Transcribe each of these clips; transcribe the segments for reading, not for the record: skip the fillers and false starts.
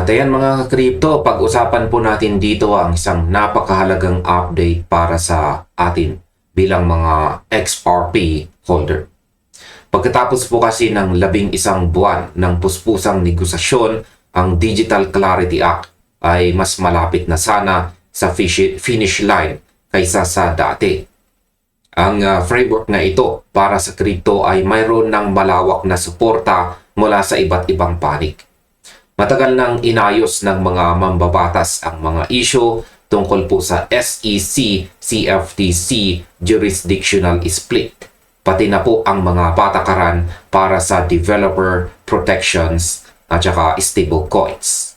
At ayan mga kripto, pag-usapan po natin dito ang isang napakahalagang update para sa atin bilang mga XRP holder. Pagkatapos po kasi ng 11 buwan ng puspusang negosasyon, ang Digital Clarity Act ay mas malapit na sana sa finish line kaysa sa dati. Ang framework na ito para sa kripto ay mayroon ng malawak na suporta mula sa iba't ibang panig. Matagal nang inayos ng mga mambabatas ang mga isyu tungkol po sa SEC, CFTC jurisdictional split, pati na po ang mga patakaran para sa developer protections at saka stable coins.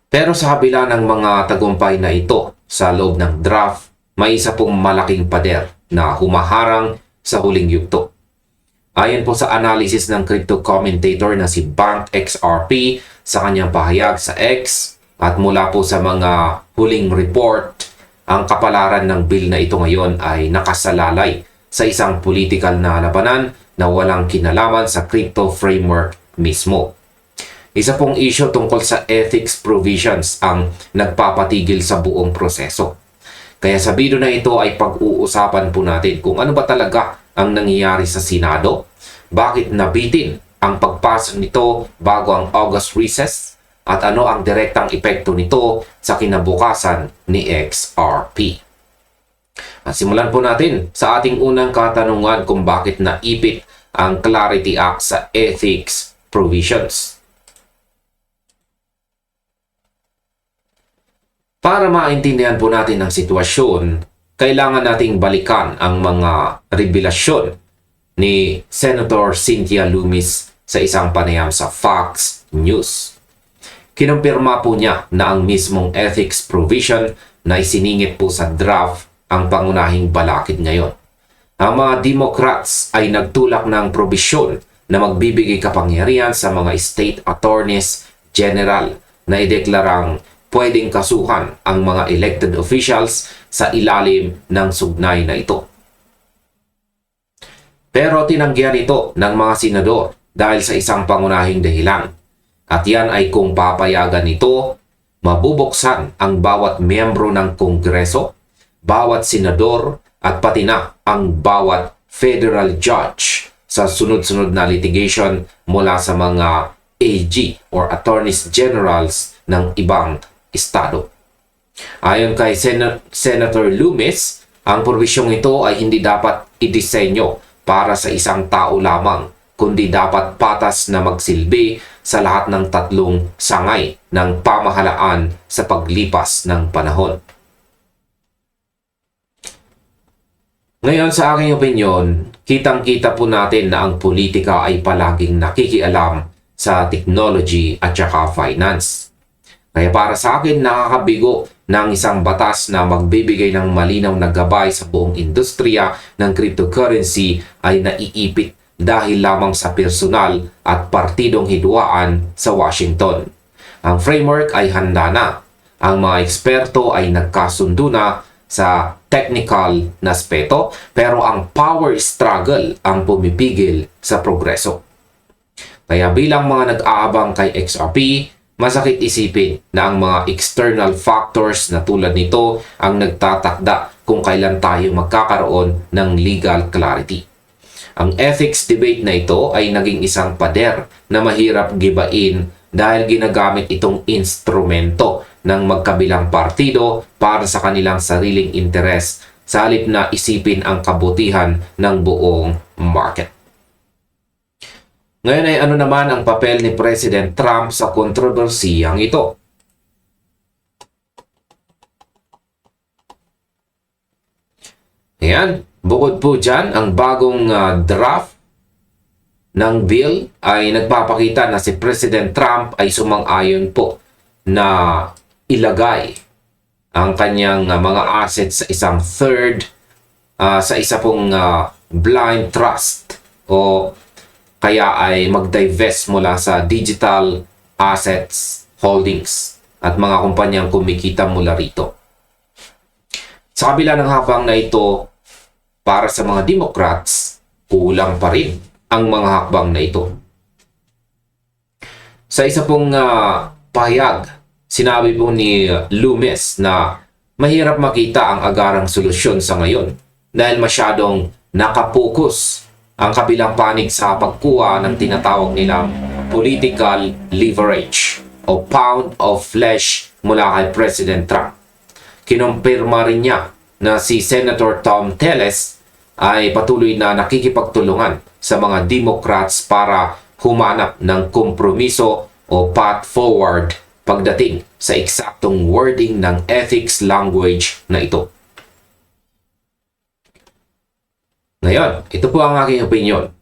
Pero sa kabila ng mga tagumpay na ito sa loob ng draft, may isa pong malaking pader na humaharang sa huling yugto. Ayon po sa analysis ng crypto commentator na si Bank XRP sa kanyang pahayag sa X at mula po sa mga huling report, ang kapalaran ng bill na ito ngayon ay nakasalalay sa isang political na labanan na walang kinalaman sa crypto framework mismo. Isa pong issue tungkol sa ethics provisions ang nagpapatigil sa buong proseso. Kaya sa video na ito ay pag-uusapan po natin kung ano ba talaga ang nangyayari sa Senado, bakit nabitin ang pagpasok nito bago ang August recess, at ano ang direktang epekto nito sa kinabukasan ni XRP. At simulan po natin sa ating unang katanungan kung bakit naipit ang Clarity Act sa ethics provisions. Para maintindihan po natin ang sitwasyon, kailangan nating balikan ang mga revelasyon ni Senator Cynthia Lummis sa isang panayam sa Fox News. Kinumpirma po niya na ang mismong ethics provision na isiningit po sa draft ang pangunahing balakid ngayon. Ang mga Democrats ay nagtulak ng probisyon na magbibigay kapangyarihan sa mga state attorneys general na ideklarang pwedeng kasuhan ang mga elected officials sa ilalim ng sugnay na ito. Pero tinanggihan ito ng mga senador dahil sa isang pangunahing dahilan. At yan ay kung papayagan nito, mabubuksan ang bawat miyembro ng Kongreso, bawat senador at pati na ang bawat federal judge sa sunod-sunod na litigation mula sa mga AG or Attorneys Generals ng ibang estado. Ayon kay Senator Lummis, ang probisyong ito ay hindi dapat idisenyo para sa isang tao lamang, kundi dapat patas na magsilbi sa lahat ng tatlong sangay ng pamahalaan sa paglipas ng panahon. Ngayon sa aking opinyon, kitang-kita po natin na ang politika ay palaging nakikialam sa technology at saka finance. Kaya para sa akin, nakakabigo ng isang batas na magbibigay ng malinaw na gabay sa buong industriya ng cryptocurrency ay naiipit dahil lamang sa personal at partidong hidwaan sa Washington. Ang framework ay handa na. Ang mga eksperto ay nagkasundo na sa technical na aspeto, pero ang power struggle ang pumipigil sa progreso. Kaya bilang mga nag-aabang kay XRP, masakit isipin na ang mga external factors na tulad nito ang nagtatakda kung kailan tayo magkakaroon ng legal clarity. Ang ethics debate na ito ay naging isang pader na mahirap gibain dahil ginagamit itong instrumento ng magkabilang partido para sa kanilang sariling interes sa halip na isipin ang kabutihan ng buong market. Ngayon ay ano naman ang papel ni President Trump sa kontrobersiyang ito? Ayan, bukod po dyan, ang bagong draft ng bill ay nagpapakita na si President Trump ay sumang-ayon po na ilagay ang kanyang mga assets sa isang sa isa pong blind trust o kaya ay mag-divest mula sa digital assets holdings at mga kumpanyang kumikita mula rito. Sa kabila ng habang na ito, para sa mga Democrats, kulang pa rin ang mga hakbang na ito. Sa isa pong pahayag, sinabi po ni Loomis na mahirap makita ang agarang solusyon sa ngayon dahil masyadong nakapokus ang kabilang panig sa pagkuha ng tinatawag nilang political leverage o pound of flesh mula kay President Trump. Kinumpirma rin niya na si Senator Tom Telles ay patuloy na nakikipagtulungan sa mga Democrats para humanap ng kompromiso o path forward pagdating sa eksaktong wording ng ethics language na ito. Ngayon, ito po ang aking opinion.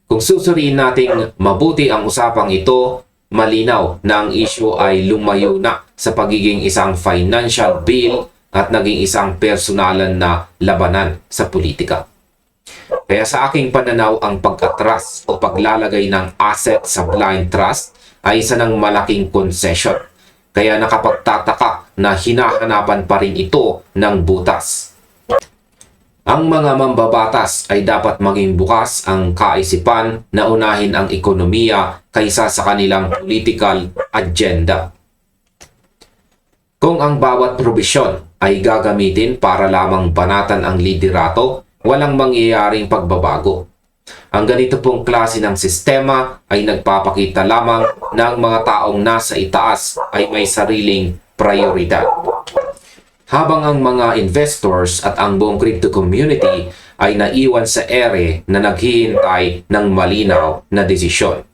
Kung susuriin nating mabuti ang usapang ito, malinaw na ang issue ay lumayo na sa pagiging isang financial bill at naging isang personalan na labanan sa politika. Kaya sa aking pananaw, ang pag-atras o paglalagay ng asset sa blind trust ay isa ng malaking concession. Kaya nakapagtataka na hinahanapan pa rin ito ng butas. Ang mga mambabatas ay dapat maging bukas ang kaisipan na unahin ang ekonomiya kaysa sa kanilang political agenda. Kung ang bawat probisyon ay gagamitin para lamang banatan ang liderato, walang mangyayaring pagbabago. Ang ganito pong klase ng sistema ay nagpapakita lamang na ang mga taong nasa itaas ay may sariling prioridad. Habang ang mga investors at ang buong crypto community ay naiwan sa ere na naghihintay ng malinaw na desisyon.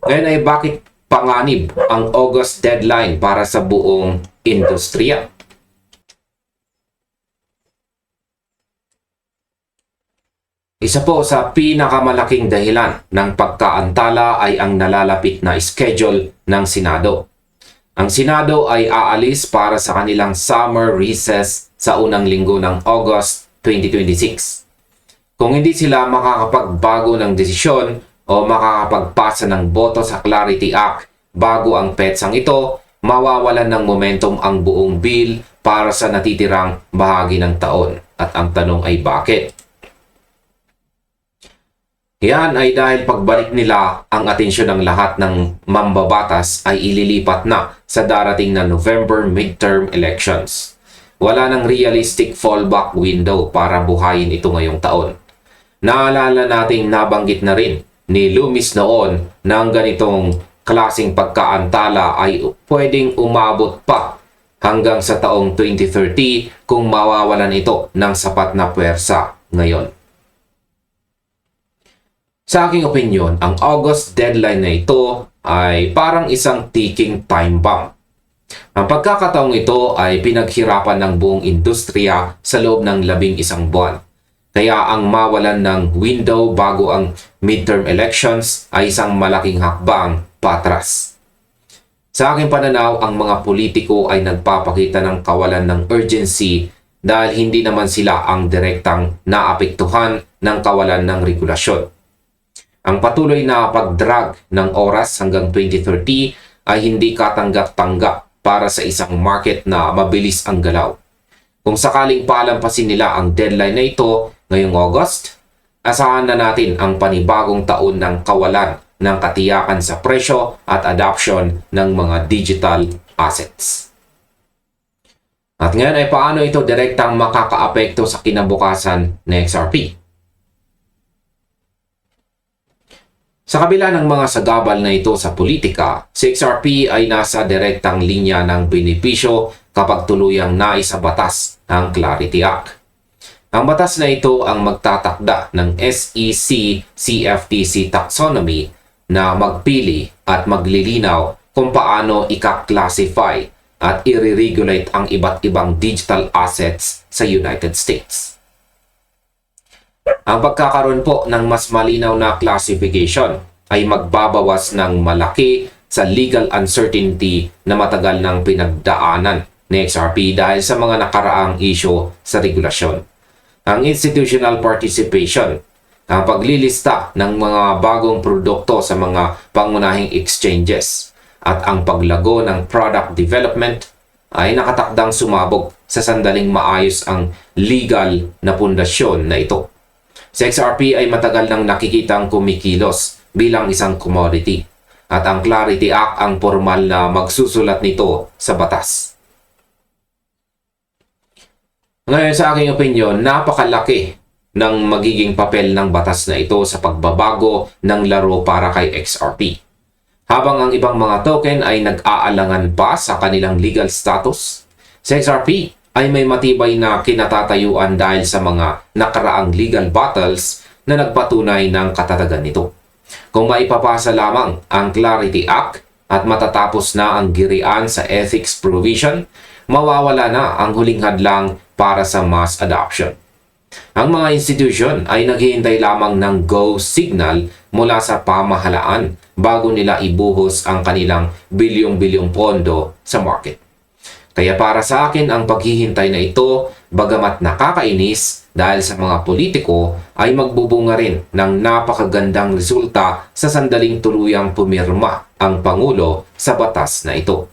Ngayon ay bakit panganib ang August deadline para sa buong industriya? Isa po sa pinakamalaking dahilan ng pagkaantala ay ang nalalapit na schedule ng Senado. Ang Senado ay aalis para sa kanilang summer recess sa unang linggo ng August 2026. Kung hindi sila makakapagbago ng desisyon o makakapagpasa ng boto sa Clarity Act bago ang petsang ito, mawawalan ng momentum ang buong bill para sa natitirang bahagi ng taon. At ang tanong ay bakit? Yan ay dahil pagbalik nila ang atensyon ng lahat ng mambabatas ay ililipat na sa darating na November midterm elections. Wala nang realistic fallback window para buhayin ito ngayong taon. Naalala nating nabanggit na rin ni Loomis noon na ang ganitong klaseng pagkaantala ay pwedeng umabot pa hanggang sa taong 2030 kung mawawalan ito ng sapat na puwersa ngayon. Sa aking opinion, ang August deadline na ito ay parang isang ticking time bomb. Ang pagkakataong ito ay pinaghirapan ng buong industriya sa loob ng 11 buwan. Kaya ang mawalan ng window bago ang midterm elections ay isang malaking hakbang patras. Sa aking pananaw, ang mga politiko ay nagpapakita ng kawalan ng urgency dahil hindi naman sila ang direktang naapektuhan ng kawalan ng regulasyon. Ang patuloy na pagdrag ng oras hanggang 2030 ay hindi katanggap-tanggap para sa isang market na mabilis ang galaw. Kung sakaling palampasin nila ang deadline na ito ngayong August, asahan na natin ang panibagong taon ng kawalan ng katiyakan sa presyo at adoption ng mga digital assets. At ngayon ay paano ito direktang makakaapekto sa kinabukasan ng XRP? Sa kabila ng mga sagabal na ito sa politika, si XRP ay nasa direktang linya ng benepisyo kapag tuluyang naisabatas ang Clarity Act. Ang batas na ito ang magtatakda ng SEC CFTC taxonomy na magpili at maglilinaw kung paano ika-classify at i-regulate ang iba't ibang digital assets sa United States. Ang pagkakaroon po ng mas malinaw na classification ay magbabawas ng malaki sa legal uncertainty na matagal nang pinagdaanan ni XRP dahil sa mga nakaraang issue sa regulasyon. Ang institutional participation, ang paglilista ng mga bagong produkto sa mga pangunahing exchanges, at ang paglago ng product development ay nakatakdang sumabog sa sandaling maayos ang legal na pundasyon na ito. Si XRP ay matagal nang nakikitang kumikilos bilang isang commodity at ang Clarity Act ang formal na magsusulat nito sa batas. Ngayon sa aking opinyon, napakalaki ng magiging papel ng batas na ito sa pagbabago ng laro para kay XRP. Habang ang ibang mga token ay nag-aalangan pa sa kanilang legal status, sa XRP ay may matibay na kinatatayuan dahil sa mga nakaraang legal battles na nagpatunay ng katatagan nito. Kung maipapasa lamang ang Clarity Act at matatapos na ang girian sa ethics provision, mawawala na ang huling hadlang para sa mass adoption. Ang mga institution ay naghihintay lamang ng go signal mula sa pamahalaan bago nila ibuhos ang kanilang bilyong-bilyong pondo sa market. Kaya para sa akin ang paghihintay na ito, bagamat nakakainis dahil sa mga politiko, ay magbubunga rin ng napakagandang resulta sa sandaling tuluyang pumirma ang Pangulo sa batas na ito.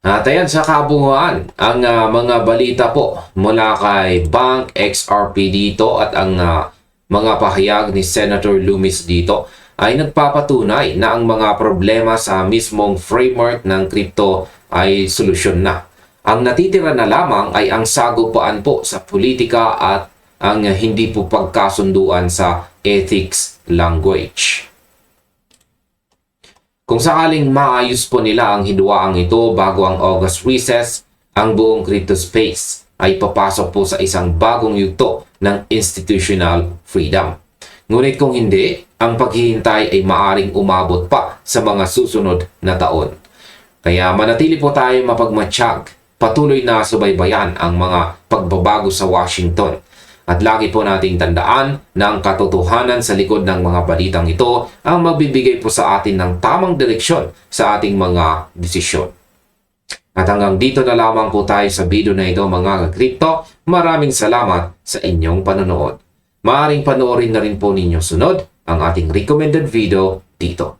At ayan sa kabuuan, ang mga balita po mula kay Bank XRP dito at ang mga pahayag ni Senator Lummis dito ay nagpapatunay na ang mga problema sa mismong framework ng crypto ay solusyon na. Ang natitira na lamang ay ang sagupaan po sa politika at ang hindi po pagkasunduan sa ethics language. Kung sakaling maayos po nila ang hidwaang ito bago ang August recess, ang buong crypto space ay papasok po sa isang bagong yugto ng institutional freedom. Ngunit kung hindi, ang paghihintay ay maaring umabot pa sa mga susunod na taon. Kaya manatili po tayo mapagmatsyag, patuloy na subaybayan ang mga pagbabago sa Washington. At lagi po nating tandaan na ang katotohanan sa likod ng mga balitang ito ang magbibigay po sa atin ng tamang direksyon sa ating mga desisyon. At hanggang dito na lamang po tayo sa video na ito mga ka-crypto. Maraming salamat sa inyong panonood. Maaaring panoorin na rin po ninyo sunod ang ating recommended video dito.